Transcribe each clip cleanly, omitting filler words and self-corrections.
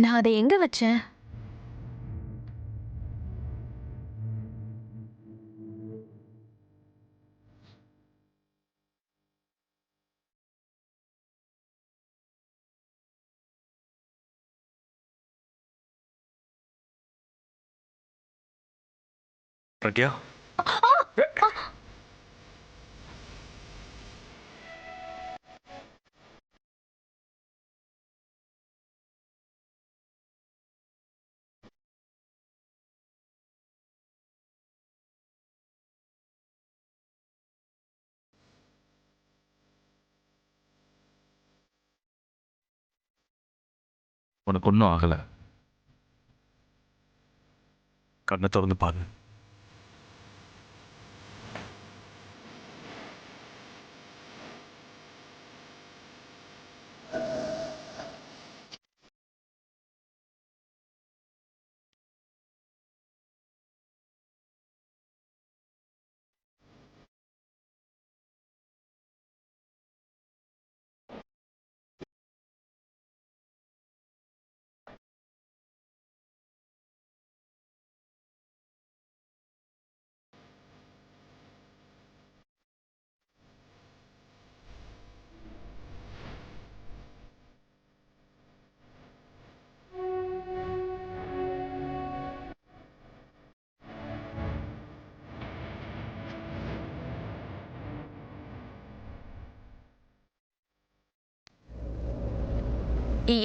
நான் அதை எங்க வச்சேன்? பிரக்யா, உனக்கு ஒன்றும் ஆகல. கண்ணை திறந்து பாரு.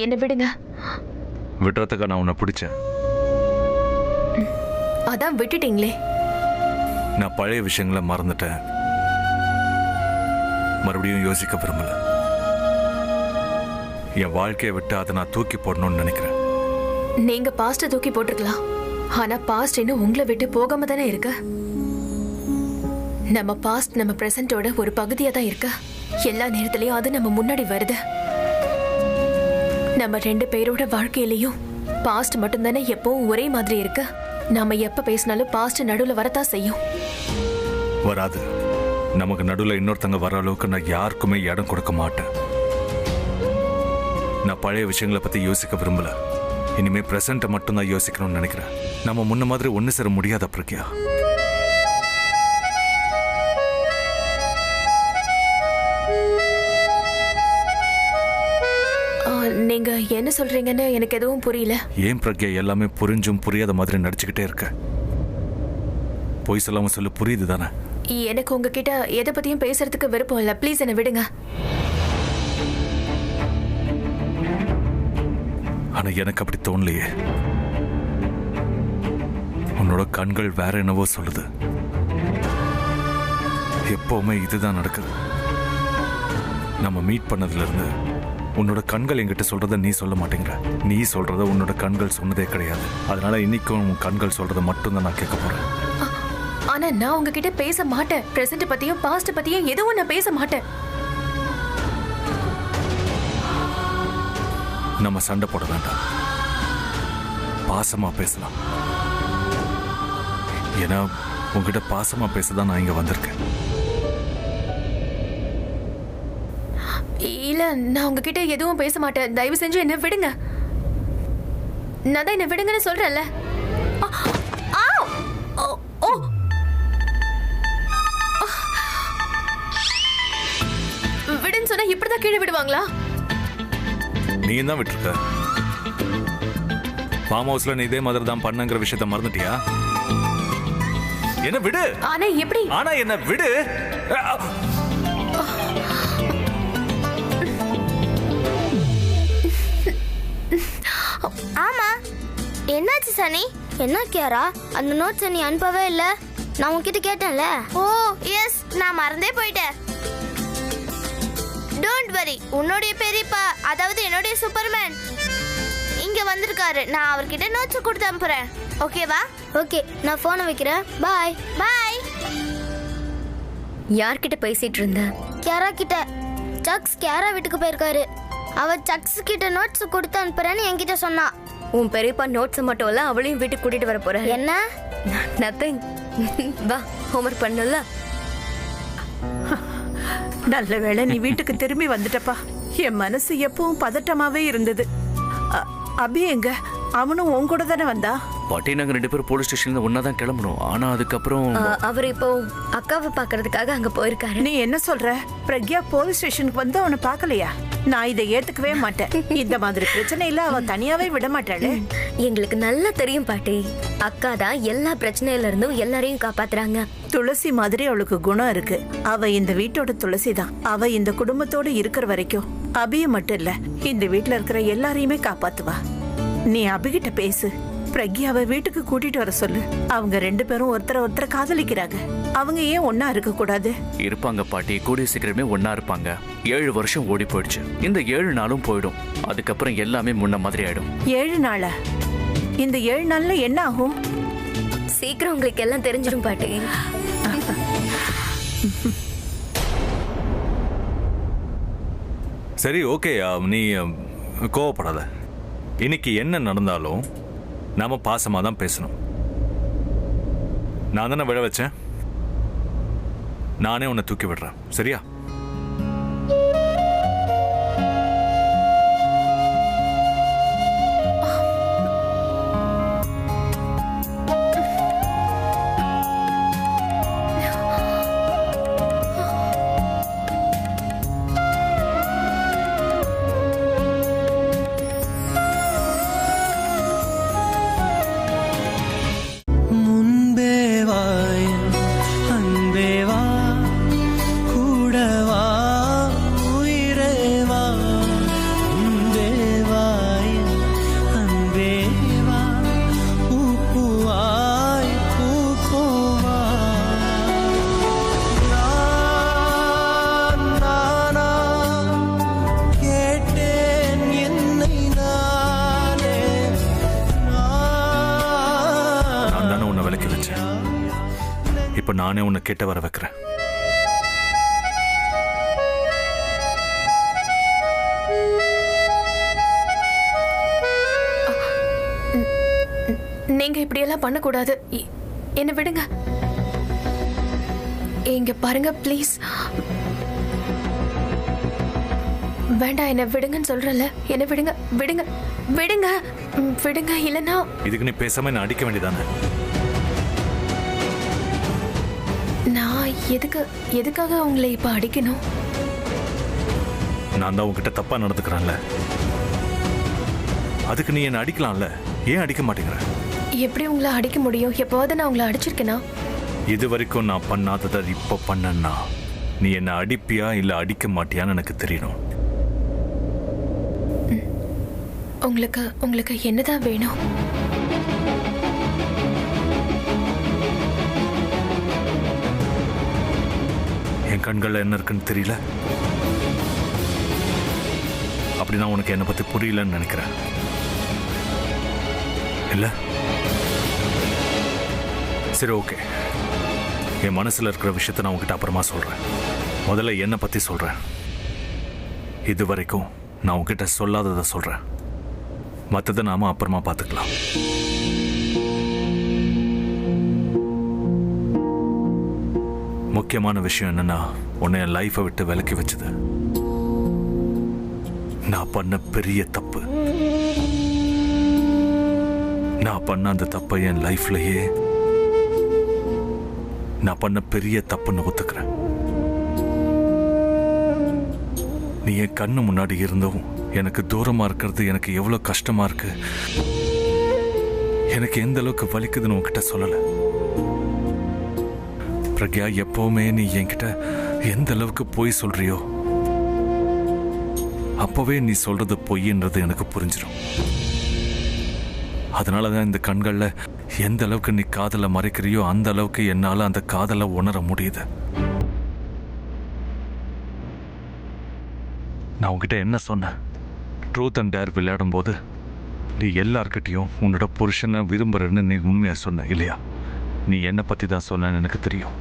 என்ன விடுங்க. விடுறதுக்கா நான் உன்னை பிடிச்சேன். அதான் விட்டுட்டீங்களே. நான் பழைய விஷயங்களை மறந்துட்டேன். மறுபடியும் யோசிக்க விரும்பல. என் வாழ்க்கையை விட்டு அதை நான் தூக்கி போடணும்னு நினைக்கிறேன். நீங்க பாஸ்ட தூக்கி போட்டிருக்கலாம். ஆனா பாஸ்ட் இன்னும் உங்களை விட்டு போகாம தானே இருக்கு. நம்ம பாஸ்ட் நம்ம பிரசன்டோட ஒரு பகுதியா தான் இருக்கு. எல்லா நேரத்திலயும் அது நம்ம முன்னாடி வருது. நம்ம 2 பேரோட வாழ்க்கையிலயும் பாஸ்ட் மட்டும் தானே எப்பவும் ஒரே மாதிரி இருக்கு. நாம எப்ப பேசினாலும் பாஸ்ட் நடுவுல வரத்தான் செய்யும். வராது. நமக்கு நடுவில் இன்னொருத்தங்க வர அளவுக்கு நான் யாருக்குமே இடம் கொடுக்க மாட்டேன். நான் பழைய விஷயங்களை பத்தி யோசிக்க விரும்பல. இனிமே பிரசன்ட்டை மட்டும் தான் யோசிக்கணும்னு நினைக்கிறேன். நம்ம முன்ன மாதிரி ஒன்று சேர முடியாத பிரக்யா. நீங்க என்ன சொல்றீங்கன்னு எனக்கு எதுவும் புரியல. ஏன் பிரக்யா எல்லாமே புரிஞ்சும் புரியாத மாதிரி நடிச்சுக்கிட்டே இருக்க? பொய் சொல்லாம சொல்லு, புரியுது தானே? எனக்கு உங்ககிட்ட எதை பத்தியும் பேசுறதுக்கு விருப்பம் இல்ல. ப்ளீஸ் என்ன விடுங்க. ஆனா எனக்கு அப்படி தோணலையே. உன்னோட கண்கள் வேற என்னவோ சொல்லுது. எப்பவுமே இதுதான் நடக்குது. நம்ம மீட் பண்ணதுல இருந்து உன்னோட கண்கள் என்கிட்ட சொல்றத நீ சொல்ல மாட்டேங்கிற. நீ சொல்றத உன்னோட கண்கள் சொன்னதே கிடையாது. அதனால இன்னைக்கும் உன் கண்கள் சொல்றத மட்டும்தான் நான் கேட்க போறேன். ஆனா நான் உங்ககிட்ட பேச மாட்டேன். பிரசன்ட் பத்தியும் பாஸ்ட் பத்தியும் எதுவும் நான் பேச மாட்டேன். நம்ம சண்டை போட வேண்டாம். பாசமா பேசலாம். ஏன்னா உங்ககிட்ட பாசமா பேசதான் நான் இங்க வந்திருக்கேன். இல்ல, நான் உங்ககிட்ட எதுவும் பேச மாட்டேன். தயவு செஞ்சு என்ன விடுங்க. நான் தான் என்ன விடுங்கன்னு சொல்றேன்ல. விடுன்னு சொன்னா இப்படிதான் கீழே விடுவாங்களா? நீ தான் விட்டுருக்க. ஃபார்ம் ஹவுஸ்ல நீ இதே மாதிரி தான் பண்ணங்கிற விஷயத்த மறந்துட்டியா? என்ன விடு. ஆனா எப்படி? ஆனா என்ன விடு. ஆமா, என்னாச்சு சனி? என்ன கியாரா, அந்த நோட்ஸ் நீ அனுப்பவே இல்ல? நான் உன்கிட்ட கேட்டேன்ல. ஓ எஸ், நான் மறந்தே போயிட்டேன். டோன்ட் வரி, உன்னுடைய பெரியப்பா, அதாவது என்னுடைய சூப்பர்மேன் இங்க வந்திருக்காரு. நான் அவர்கிட்ட நோட்ஸ் கொடுத்து அனுப்புறேன். ஓகேவா? ஓகே, நான் போனை வைக்கிறேன். பாய் பாய். யார்கிட்ட பேசிட்டு இருந்த? கியாரா கிட்ட. சக்ஸ் கியாரா வீட்டுக்கு போயிருக்காரு. அவ சக்ஸ் கிட்ட நோட்ஸ் கொடுத்து அனுப்புறேன்னு என்கிட்ட சொன்னா. உன் பெரியப்பா நோட்ஸ் மட்டும் இல்ல, அவளையும் வீட்டுக்கு கூட்டிட்டு வர போற. என்ன? நத்திங். வா, ஹோம்வொர்க் பண்ணல. நல்ல வேளை நீ வீட்டுக்கு திரும்பி வந்துட்டப்பா. என் மனசு எப்பவும் பதட்டமாவே இருந்தது. அபி எங்க? அவனும் உன் கூட தானே வந்தா? பாட்டி நாங்க 2 பேரும் போலீஸ் ஸ்டேஷன்ல ஒன்னா தான் கிளம்பணும். ஆனா அதுக்கப்புறம் அவர் இப்போ அக்காவை பாக்குறதுக்காக அங்க போயிருக்காரு. நீ என்ன சொல்ற? பிரக்யா போலீஸ் ஸ்டேஷனுக்கு வந்து அவனை பார்க்கலையா? நான் இதை ஏத்துக்கவே மாட்டேன். இந்த மாதிரி பிரச்சனையில அவ தனியாவே விட மாட்டாளே. எங்களுக்கு நல்லா தெரியும் பாட்டி, அக்கா தான் எல்லா பிரச்சனையில இருந்தும் எல்லாரையும் காப்பாத்துறாங்க. துளசி மாதிரி அவளுக்கு குணம் இருக்கு. அவ இந்த வீட்டோட துளசி தான். அவ இந்த குடும்பத்தோட இருக்கிற வரைக்கும் அபிய மட்டும் இல்ல, இந்த வீட்டுல இருக்கிற எல்லாரையுமே காப்பாத்துவா. நீ அபிகிட்ட பேசு. பிரக்யாவை வீட்டுக்கு கூட்டிட்டு வர சொல்லு. அவங்க 2 பேரும் ஒருத்தரை காதலிக்கிறாங்க. அவங்க ஏன் ஒன்னா இருக்க கூடாது? இருப்பாங்க பாட்டி, கூடிய சீக்கிரமே ஒன்னா இருப்பாங்க. 7 வருஷம் ஓடி போயிடுச்சு. இந்த 7 நாளும் போயிடும். அதுக்கப்புறம் எல்லாமே முன்ன மாதிரி ஆயிடும். 7 நாளா? இந்த 7 நாள்ல என்ன ஆகும்? சீக்கிரம் உங்களுக்கு எல்லாம் தெரிஞ்சிடும் பாட்டி. சரி, ஓகே. நீ கோவப்படாத. இன்னைக்கு என்ன நடந்தாலும் நாம பாசமா தான் பேசணும். நான் தானே விழ வச்சேன், நானே உன்னை தூக்கி விடுறேன். சரியா? இப்ப நானே உன்னை கிட்ட வர வைக்கிறேன். நீங்க இப்படியெல்லாம் பண்ணக்கூடாது. என்ன விடுங்க. இங்க பாருங்க ப்ளீஸ். வேண்டாம், என்ன விடுங்கன்னு சொல்றல. என்ன விடுங்க, விடுங்க, விடுங்க, விடுங்க. இல்லைன்னா இதுக்கு நீ பேசாம என்ன அடிக்க வேண்டியதானே? நான் எதுக்காக உங்களை இப்ப அடிக்கணும்? நான் தான் உங்ககிட்ட தப்பா நடந்துக்கிறேன்ல, அதுக்கு நீ என்ன அடிக்கலாம்ல. ஏன் அடிக்க மாட்டேங்கிற? எப்படி உங்களை அடிக்க முடியும்? எப்போது நான் உங்களை அடிச்சிருக்கேனா? இது வரைக்கும் நான் பண்ணாததை இப்ப பண்ணனா நீ என்ன அடிப்பியா இல்ல அடிக்க மாட்டியான்னு எனக்கு தெரியணும். உங்களுக்கு என்னதான் வேணும்? என் கண்கள்ல என்ன இருக்குன்னு தெரியல. அப்படின்னா உனக்கு என்னை பத்தி புரியலன்னு நினைக்கிறேன் இல்ல? சரி, ஓகே. என் மனசுல இருக்கிற விஷயத்தை நான் உங்ககிட்ட அப்புறமா சொல்றேன். முதல்ல என்னை பத்தி சொல்றேன். இது வரைக்கும் நான் உங்ககிட்ட சொல்லாததை சொல்றேன். மற்றதை நாம அப்புறமா பார்த்துக்கலாம். முக்கியமான விஷயம் என்னன்னா, உன்னை என் லைஃபை விட்டு விலக்கி வச்சது நான் பண்ண பெரிய தப்பு. நான் பண்ண அந்த தப்பை என் லைஃப்லயே நான் பண்ண பெரிய தப்புன்னு ஒத்துக்கிறேன். நீ என் கண்ணு முன்னாடி இருந்தும் எனக்கு தூரமா இருக்கிறது எனக்கு எவ்வளவு கஷ்டமா இருக்கு, எனக்கு எந்த அளவுக்கு வலிக்குதுன்னு உன்கிட்ட சொல்லல. பிரக்யா, எப்பவுமே நீ என்கிட்ட எந்த அளவுக்கு பொய் சொல்றியோ அப்பவே நீ சொல்றது பொய்ன்றது எனக்கு புரிஞ்சிடும். அதனாலதான் இந்த கண்கள்ல எந்த அளவுக்கு நீ காதலை மறைக்கிறியோ அந்த அளவுக்கு என்னால அந்த காதலை உணர முடியுது. நான் உங்ககிட்ட என்ன சொன்னேன்? ட்ரூத் அண்ட் டேர் விளையாடும் போது நீ எல்லார்கிட்டையும் உன்னோட புருஷனை விரும்புறன்னு நீ உண்மையா சொன்ன இல்லையா? நீ என்னை பத்தி தான் சொன்னேன்னு எனக்கு தெரியும்.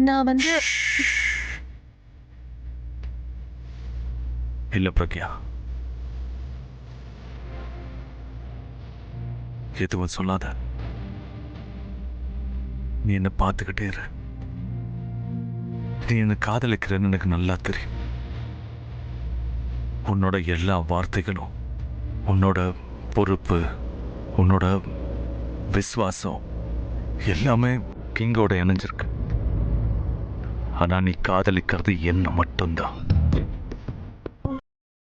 நான் வந்து இல்ல பிரக்யா, எதுவும் சொல்லாத. நீ என்ன பார்த்துக்கிட்டே இரு. நீ என்ன காதலிக்கிறன்னு எனக்கு நல்லா தெரியும். உன்னோட எல்லா வார்த்தைகளும், உன்னோட பொறுப்பு, உன்னோட விசுவாசம் எல்லாமே கிங்கோட இணைஞ்சிருக்கு. ஆனா நீ காதலிக்கிறது என்ன மட்டும்தான்.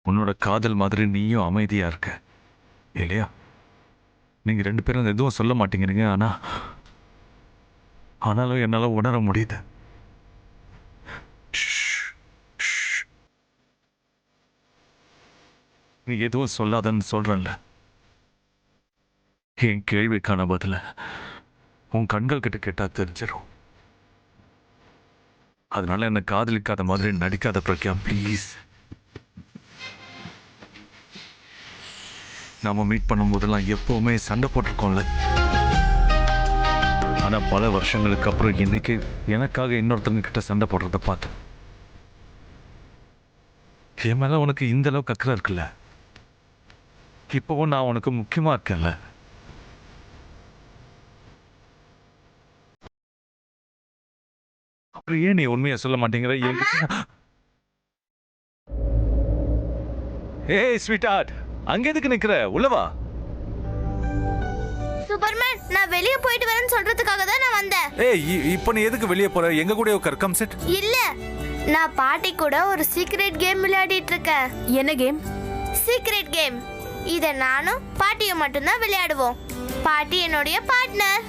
உன்னோட காதல் மாதிரி நீயும் அமைதியா இருக்க இல்லையா? நீங்க 2 பேரும் எதுவும் சொல்ல மாட்டேங்கிறீங்க. ஆனாலும் என்னால உணர முடியுது. நீ எதுவும் சொல்லாதன்னு சொல்றேன்ல. என் கேள்விக்கான பதில உன் கண்கள் கிட்ட கேட்டா தெரிஞ்சிடும். அதனால என்ன காதலிக்காத மாதிரி நடிக்காத பிரக்யா, ப்ளீஸ். நாம மீட் பண்ணும்போதெல்லாம் எப்பவுமே சண்டை போட்டிருக்கோம்ல. ஆனா பல வருஷங்களுக்கு அப்புறம் இன்னைக்கு எனக்காக இன்னொருத்தவங்க கிட்ட சண்டை போடுறத பார்த்து என் மேல உனக்கு இந்த அளவுக்கு அக்கறை இருக்குல்ல. இப்பவும் நான் உனக்கு முக்கியமா இருக்கேன்ல. அப்புறம் ஏன் நீ உண்மையை சொல்ல மாட்டேங்கிற? ஏய் ஸ்வீட் ஹார்ட், அங்க எதுக்கு நிக்கிற? உள்ளவா. சூப்பர்மேன், நான் வெளியே போயிட்டு வரேன்னு சொல்றதுக்காக தான் நான் வந்தேன். ஏய் இப்போ நீ எதுக்கு வெளியே போற? எங்க கூட உட்கார், கம் செட். இல்ல, நான் பாட்டி கூட ஒரு சீக்ரெட் கேம் விளையாடிட்டு இருக்கேன். என்ன கேம்? Secret game. இத நானும் பாட்டியும் மட்டும்தான் விளையாடுவோம். பாட்டி என்னுடைய பார்ட்னர்.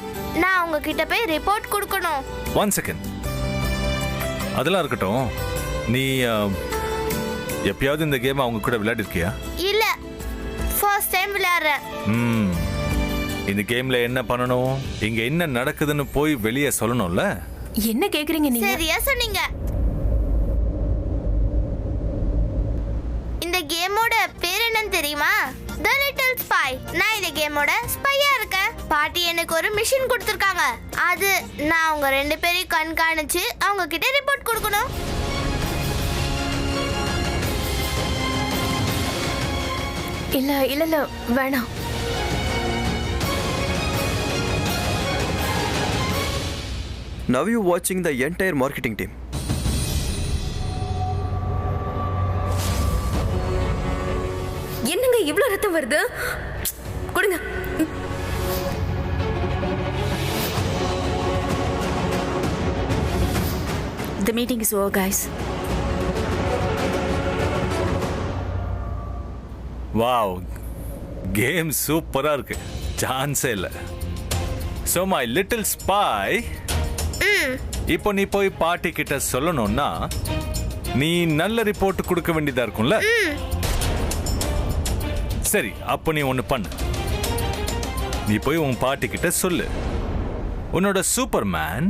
நான் அவங்க கிட்ட போய் ரிப்போர்ட் கொடுக்கணும். 1 செகண்ட். அதெல்லாம் இருக்கட்டும். நீ எப்பயாவது இந்த கேம் அவங்க கூட விளையாடிருக்கியா? இல்ல, ஃபர்ஸ்ட் டைம் விளையாடுறேன். இந்த கேம்ல என்ன பண்ணணும், இங்க என்ன நடக்குதுன்னு போய் வெளியே சொல்லணும்ல. என்ன கேக்குறீங்க நீங்க? சரியா சொன்னீங்க. இந்த கேமோட பேர் என்னன்னு தெரியுமா? The Little Spy. நான் இந்த கேமோட ஸ்பையா இருக்கேன். பாட்டி எனக்கு ஒரு மிஷின் கொடுத்திருக்காங்க. அது நான் அவங்க 2 பேரையும் கண்காணிச்சு அவங்க கிட்ட ரிப்போர்ட் கொடுக்கணும். இல்ல வேணாம். Now you watching the entire marketing team. என்னங்க இவ்ளோ ரத்தம் வருது? கொடுங்க. The meeting is over, guys. Wow, game சூப்பரா இருக்கு. சான்ஸே இல்ல. So my little spy, இப்போ நீ போய் பாட்டி கிட்ட சொல்லணும்னா நீ நல்ல ரிப்போர்ட் கொடுக்க வேண்டியதா இருக்கும்ல. சரி, அப்போ நீ ஒன்று பண்ணு. நீ போய் உன் பாட்டி கிட்ட சொல்லு, உன்னோட சூப்பர்மேன்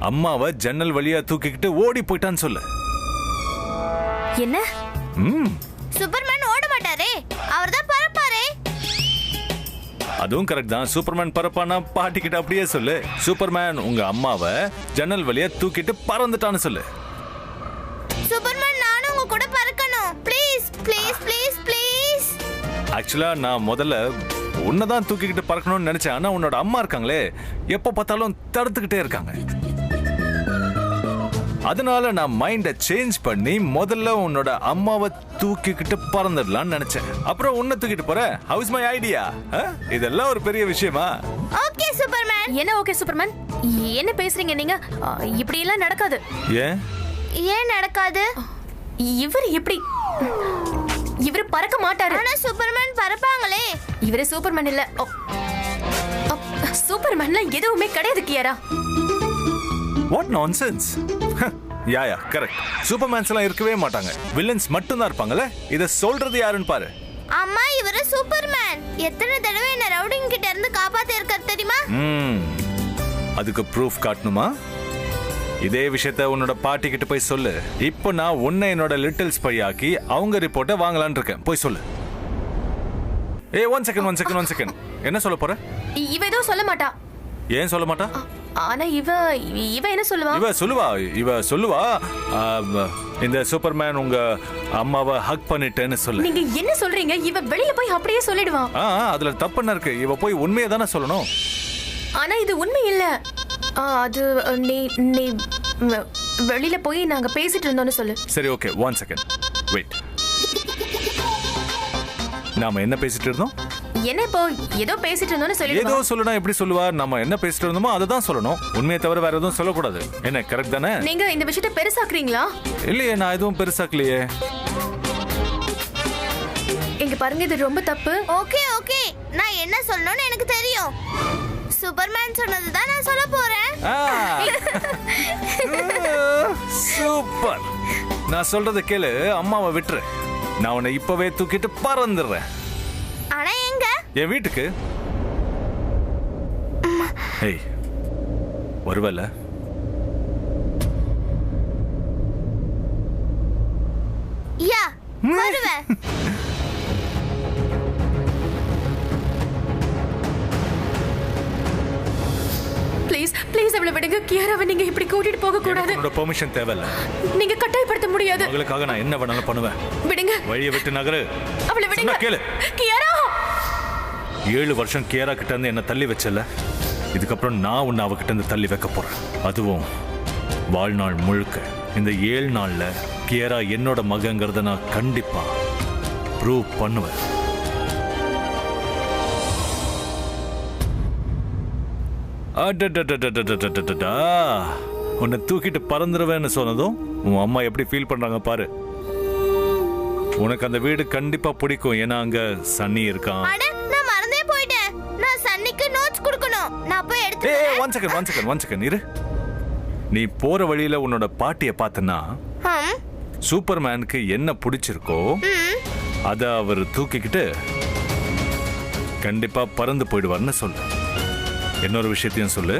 அம்மாவை ஜன்னல் வழியா தூக்கிக்கிட்டு ஓடி போயிட்டான்னு சொல்லு. என்ன? சூப்பர்மேன் ஓட மாட்டாரே, அவர்தான் பறப்பாரே. அதுவும் கரெக்ட் தான். சூப்பர்மேன் பறப்பானா பாட்டி கிட்ட அப்படியே சொல்லு, சூப்பர்மேன் உங்க அம்மாவை ஜன்னல் வழியா தூக்கிட்டு பறந்துட்டான்னு சொல்லு. சூப்பர்மேன், நானும் உங்க கூட பறக்கணும். Please please please please. ஆக்சுவலா நான் முதல்ல உன்னதான் தூக்கிக்கிட்டு பறக்கணும்னு நினைச்சேன். ஆனா உன்னோட அம்மா இருக்காங்களே, எப்ப பார்த்தாலும் தடுத்துக்கிட்டே இருக்காங்க. அதனால நான் மைண்ட சேஞ்ச் பண்ணி முதல்ல உன்னோட அம்மாவை தூக்கிக்கிட்டு பறந்துடலாம்னு நினைச்சேன். அப்புறம் உன்னை தூக்கிட்டு போற. House my idea? இதெல்லாம் ஒரு பெரிய விஷயமா? Okay Superman. என்ன ஓகே சூப்பர்மேன்? என்ன பேசுறீங்க நீங்க? இப்படி எல்லாம் நடக்காது. ஏன் நடக்காது? இவர் எப்படி? இவர் பறக்க மாட்டாரு. ஆனா சூப்பர்மேன் பறப்பாங்களே. இவரே சூப்பர்மேன் இல்ல. சூப்பர்மேன்ல எதுவுமே கிடையாது Kiara. What nonsense? Yeah correct. Supermans எல்லாம் இருக்கவே மாட்டாங்க. வில்லன்ஸ் மட்டும் தான் இருப்பாங்கல்ல. இத சொல்றது யாருன்னு பாரு. அம்மா, இவரு சூப்பர்மேன். எத்தனை தடவை என்ன ரவுடிங் கிட்ட இருந்து காப்பாத்தி இருக்காரு தெரியுமா? அதுக்கு ப்ரூஃப் காட்டணுமா? இதே விஷயத்த உன்னோட பாட்டி கிட்ட போய் சொல்லு. இப்போ நான் உன்னை என்னோட லிட்டில் ஸ்பை ஆக்கி அவங்க ரிப்போர்ட்டை வாங்கலான்னு இருக்கேன். போய் சொல்லு. One second. என்ன சொல்ல போற? இவ ஏதோ சொல்ல மாட்டா. ஏன் சொல்ல மாட்டா? ஆனா இவ என்ன சொல்லுவா? இவ சொல்லுவா இந்த சூப்பர்மேன் உங்க அம்மாவை ஹக் பண்ணிட்டேன்னு சொல்லு. நீங்க என்ன சொல்றீங்க? இவ வெளிய போய் அப்படியே சொல்லிடுவா. அதுல தப்பு என்ன இருக்கு? இவ போய் உண்மையை தானே சொல்லணும். ஆனா இது உண்மை இல்ல. அது நீ வெளியில போய் நாங்க பேசிட்டு இருந்தோம்னு சொல்லு. சரி, ஓகே. 1 second wait. நாம என்ன பேசிட்டு இருந்தோம்? என்ன இப்போ ஏதோ பேசிட்டு இருந்தோம்னு ஏதோ சொல்லிடுவா. சொல்லணும் எப்படி சொல்லுவா? நம்ம என்ன பேசிட்டு இருந்தோமோ அதை தான் சொல்லணும். உண்மையை தவிர வேற எதுவும் சொல்லக்கூடாது. என்ன கரெக்ட் தானே? நீங்க இந்த விஷயத்தை பெருசாக்குறீங்களா? இல்லையே, நான் எதுவும் பெருசாக்கலையே. இங்க பாருங்க, இது ரொம்ப தப்பு. ஓகே ஓகே, நான் என்ன சொல்லணும்னு எனக்கு தெரியும். சூப்பர்மேன் சொன்னதுதான் நான் சொல்ல போறேன். சூப்பர். நான் சொல்றத கேளு, அம்மாவை விட்டுரு. நான் உன்னை இப்பவே தூக்கிட்டு பறந்துடுறேன். ஆனா எங்க? என் வீட்டுக்கு. ஏய், வருவல? யா, வருவேன். ப்ளீஸ் ப்ளீஸ் அவளை விடுங்க. கியாராவை நீங்க இப்படி கூட்டிட்டு போக கூடாது. உன்னோட பெர்மிஷன் தேவையில்ல. நீங்க கட்டாயப்படுத்த முடியாது. உங்களுக்காக நான் என்ன வேணாலும் பண்ணுவேன். விடுங்க. வழியை விட்டு நகரு. அவளை விடுங்க. கேளு. கியாரா, 7 வருஷம் கியாரா கிட்ட இருந்து என்ன தள்ளி வச்சல. இதுக்கப்புறம் நான் உன்னை அவகிட்ட இருந்து தள்ளி வைக்க போறேன். அதுவும் வாழ்நாள் முழுக்க. இந்த 7 நாள்ல கியாரா என்னோட மகங்கிறத நான் கண்டிப்பா ப்ரூவ் பண்ணுவேன். உன்னை தூக்கிட்டு பறந்துருவேன்னு சொன்னதும் உன் அம்மா எப்படி ஃபீல் பண்றாங்க பாரு. உனக்கு அந்த வீடு கண்டிப்பா பிடிக்கும். ஏன்னா அங்க சன்னி இருக்கான். அட, நான் மறந்தே போயிட்டேன். நான் சன்னிக்கு நோட்ஸ் கொடுக்கணும். நான் போய் எடுத்து ஏய், ஒன் செகண்ட் இரு. நீ போற வழியில உன்னோட பாட்டியை பார்த்தனா சூப்பர்மேனுக்கு என்ன பிடிச்சிருக்கோ அத அவர் தூக்கிக்கிட்டு கண்டிப்பா பறந்து போயிடுவார்னு சொல்லு. இன்னொரு விஷயத்தையும் சொல்லு.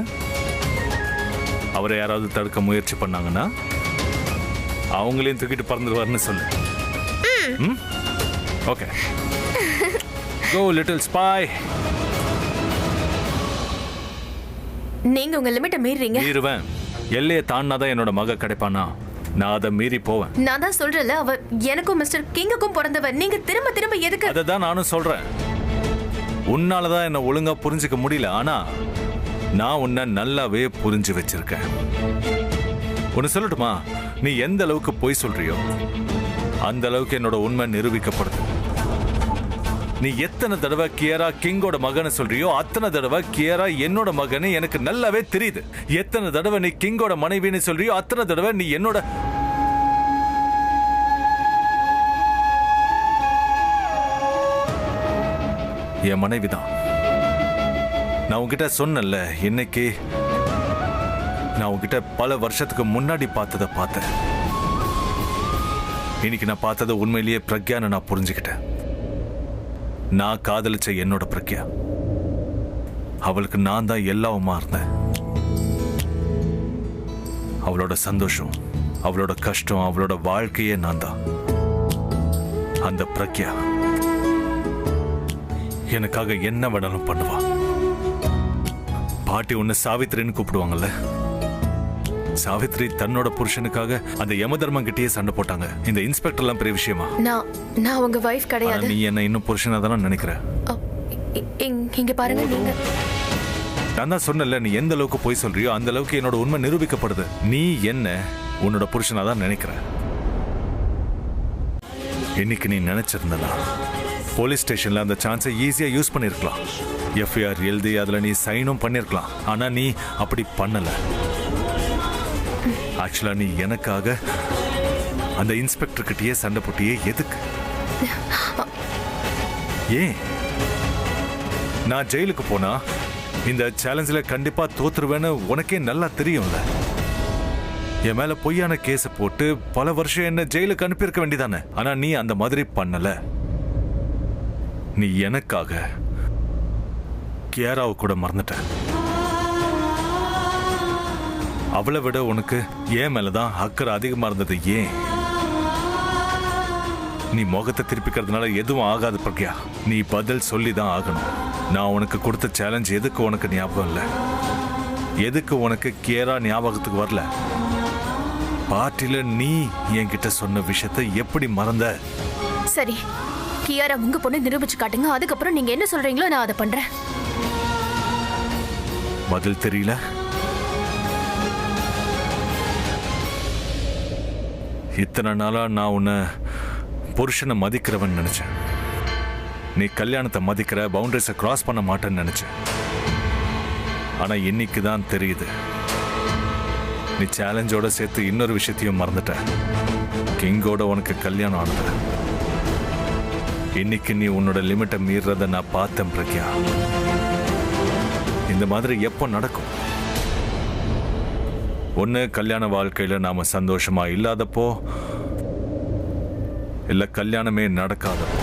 அவரை யாராவது தடுக்க முயற்சி பண்ணாங்கன்னா அவங்களையும் தூக்கிட்டு பறந்துடுவார்னு சொல்லு. Okay, go little spy. நீங்க உங்க லிமிட்டை மீறீங்க. மீறுவேன். எல்லையை தாண்டினாதான் என்னோட மக கிடைப்பானா? நான் அதை மீறி போவேன். நான் தான் சொல்றேன்ல, அவ எனக்கும் மிஸ்டர் கிங்குக்கும் பிறந்தவர். நீங்க திரும்ப திரும்ப எதுக்கு? அதை தான் நானும் சொல்றேன். உன்னாலதான் என்ன ஒழுங்கா புரிஞ்சுக்க முடியல. ஆனா நான் உன்னை நல்லாவே புரிஞ்சு வச்சிருக்கேன். ஒன்னு சொல்லட்டுமா? நீ எந்த அளவுக்கு பொய் சொல்றியோ அந்த அளவுக்கு என்னோட உண்மை நிரூபிக்கப்படுது. நீ எத்தனை தடவை கியாரா கிங்கோட மகனை சொல்றியோ அத்தனை தடவை கியாரா என்னோட மகனை எனக்கு நல்லாவே தெரியுது. எத்தனை தடவை நீ கிங்கோட மனைவின்னு சொல்றியோ அத்தனை தடவை நீ என்னோட என் மனைவிதான். நான் உன்கிட்ட சொன்னல, இன்னைக்கு நான் உன்கிட்ட பல வருஷத்துக்கு முன்னாடி பார்த்ததை பார்த்தேன். இன்னைக்கு நான் பார்த்ததை உண்மையிலேயே பிரக்யான்னு நான் புரிஞ்சுக்கிட்டேன். நான் காதலிச்ச என்னோட பிரக்யா, அவளுக்கு நான் தான் எல்லாவுமா இருந்தேன். அவளோட சந்தோஷம், அவளோட கஷ்டம், அவளோட வாழ்க்கையே நான் தான். அந்த பிரக்யா எனக்காக என்ன வேணாலும் பண்ணுவா. பாட்டி ஒன்னு சாவித்திரின்னு கூப்பிடுவாங்கல்ல, சாவித்ரி தன்னோட புருஷனுக்காக அந்த யமதர்மன் கிட்டயே சண்டை போட்டாங்க. இந்த இன்ஸ்பெக்டர் எல்லாம் பெரிய விஷயமா? நான் உங்க வைஃப் கிடையாது. நீ என்ன இன்னும் புருஷனா தானே நினைக்கிற? இங்க பாருங்க, நீங்க நான் தான் சொன்னல, நீ எந்த அளவுக்கு போய் சொல்றியோ அந்த அளவுக்கு என்னோட உண்மை நிரூபிக்கப்படுது. நீ என்ன உன்னோட புருஷனா தான் நினைக்கிற. இன்னைக்கு நீ நினைச்சிருந்தா போலீஸ் ஸ்டேஷன்ல அந்த சான்ஸை ஈஸியா யூஸ் பண்ணிருக்கலாம். எஃப்ஐஆர் எழுதி அதுல நீ சைனும் பண்ணிருக்கலாம். ஆனா நீ அப்படி பண்ணல. ஆக்சுவலா நீ எனக்காக அந்த இன்ஸ்பெக்டர் கிட்டயே சண்டை போட்டியே. எதுக்கு? ஏன்? நான் ஜெயிலுக்கு போனா இந்த சேலஞ்சில கண்டிப்பா தோத்துருவேன்னு உனக்கே நல்லா தெரியும்ல. என் மேல பொய்யான கேஸ போட்டு பல வருஷம் என்ன ஜெயிலுக்கு அனுப்பியிருக்க வேண்டியதானே. ஆனா நீ அந்த மாதிரி பண்ணல. நீ எனக்காக கியாராவை கூட மறந்துட்ட. அவளை விட உனக்கு ஏன் மேலதான் அக்கறை அதிகமா இருந்தது. ஏன்? நீ முகத்தை திருப்பிக்கிறதுனால எதுவும் ஆகாது பிரக்யா. நீ பதில் சொல்லிதான் ஆகணும். நான் உனக்கு கொடுத்த சேலஞ்ச் எதுக்கு உனக்கு ஞாபகம் இல்லை? எதுக்கு உனக்கு கியாரா ஞாபகத்துக்கு வரல? பார்ட்டில நீ என்கிட்ட சொன்ன விஷயத்தை எப்படி மறந்த? சரி, கியாரா உங்க பொண்ணு நிரூபிச்சு காட்டுங்க. அதுக்கப்புறம் நீங்க என்ன சொல்றீங்களோ நான் அதை பண்றேன். பதில் தெரியல? இத்தனை நாளா நான் உன்னை புருஷனை மதிக்கிறவன் நினைச்சேன். நீ கல்யாணத்தை மதிக்கிற, பவுண்டரிஸை கிராஸ் பண்ண மாட்டேன்னு நினைச்ச. ஆனா இன்னைக்கு தான் தெரியுது, நீ சேலஞ்சோட சேர்த்து இன்னொரு விஷயத்தையும் மறந்துட்ட. கிங்கோட உனக்கு கல்யாணம் ஆனது. இன்னைக்கு நீ உன்னோட லிமிட்டை மீறத நான் பார்த்தேன் பிரக்யா. இந்த மாதிரி எப்போ நடக்கும்? ஒன்று கல்யாண வாழ்க்கையில நாம சந்தோஷமா இல்லாதப்போ, இல்ல கல்யாணமே நடக்காதப்போ.